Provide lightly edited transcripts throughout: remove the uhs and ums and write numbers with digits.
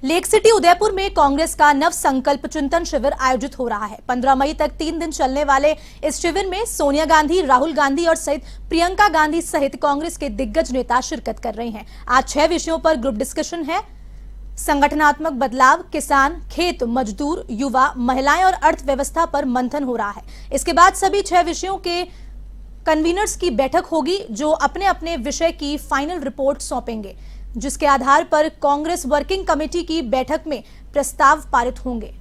Lake city Udaipur में कांग्रेस का नव संकल्प चिंतन शिविर आयोजित हो रहा है। 15 मई तक 3 दिन चलने वाले इस शिविर में सोनिया गांधी, राहुल गांधी और सहित प्रियंका गांधी सहित कांग्रेस के दिग्गज नेता शिरकत कर रहे हैं। आज 6 विषयों पर ग्रुप डिस्कशन है। संगठनात्मक बदलाव, किसान, खेत मजदूर, युवा, महिलाएं और अर्थव्यवस्था पर मंथन हो रहा है। इसके बाद सभी 6 विषयों के कन्वीनर्स की बैठक होगी, जो अपने अपने विषय की फाइनल रिपोर्ट सौंपेंगे, जिसके आधार पर कांग्रेस वर्किंग कमेटी की बैठक में प्रस्ताव पारित होंगे।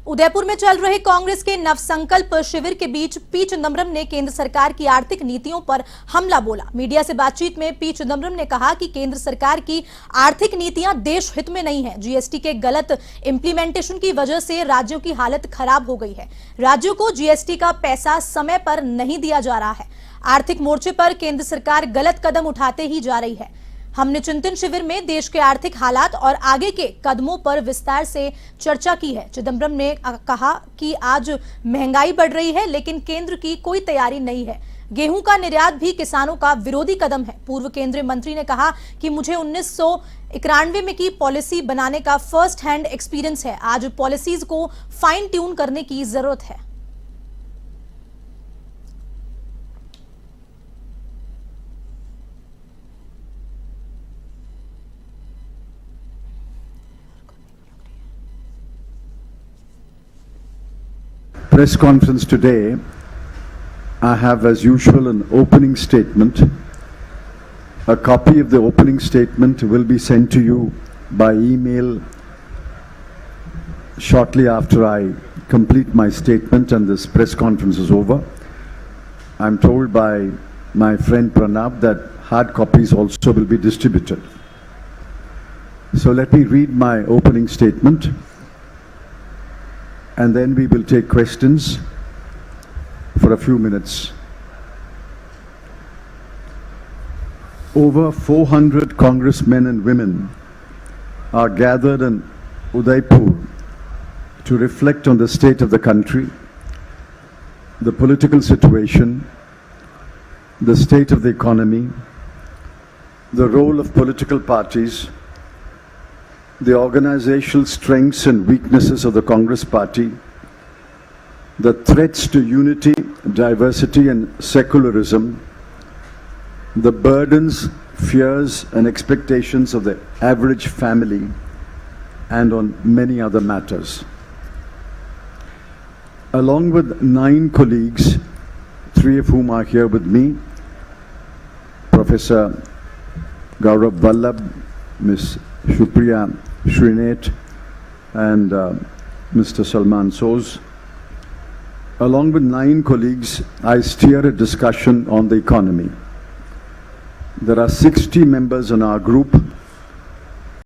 उदयपुर में चल रहे कांग्रेस के नवसंकल्प शिविर के बीच पी चिदंबरम ने केंद्र सरकार की आर्थिक नीतियों पर हमला बोला। मीडिया से बातचीत में पी चिदंबरम ने कहा कि केंद्र सरकार की आर्थिक नीतियां देश हित में नहीं है। जीएसटी के गलत इंप्लीमेंटेशन की वजह से राज्यों की हालत खराब हो गई है। राज्यों को जीएसटी का पैसा समय पर नहीं दिया जा रहा है। आर्थिक मोर्चे पर केंद्र सरकार गलत कदम उठाते ही जा रही है। हमने चिंतन शिविर में देश के आर्थिक हालात और आगे के कदमों पर विस्तार से चर्चा की है। चिदंबरम ने कहा कि आज महंगाई बढ़ रही है, लेकिन केंद्र की कोई तैयारी नहीं है। गेहूं का निर्यात भी किसानों का विरोधी कदम है। पूर्व केंद्रीय मंत्री ने कहा कि मुझे 1991 में की पॉलिसी बनाने का फर्स्ट हैंड एक्सपीरियंस है। आज पॉलिसीज को फाइन ट्यून करने की जरूरत है। Press conference today, I have as usual an opening statement. A copy of the opening statement will be sent to you by email shortly after I complete my statement and this press conference is over. I'm told by my friend Pranab that hard copies also will be distributed. So let me read my opening statement, and then we will take questions for a few minutes. Over 400 congressmen and women are gathered in Udaipur to reflect on the state of the country, the political situation, the state of the economy, the role of political parties, the organizational strengths and weaknesses of the Congress Party, the threats to unity, diversity and secularism, the burdens, fears and expectations of the average family, and on many other matters. Along with 9 colleagues, 3 of whom are here with me, Professor Gaurav Vallabh, Ms. Shupriya Srinath and Mr. Salman Soz. Along with 9 colleagues, I steer a discussion on the economy. There are 60 members in our group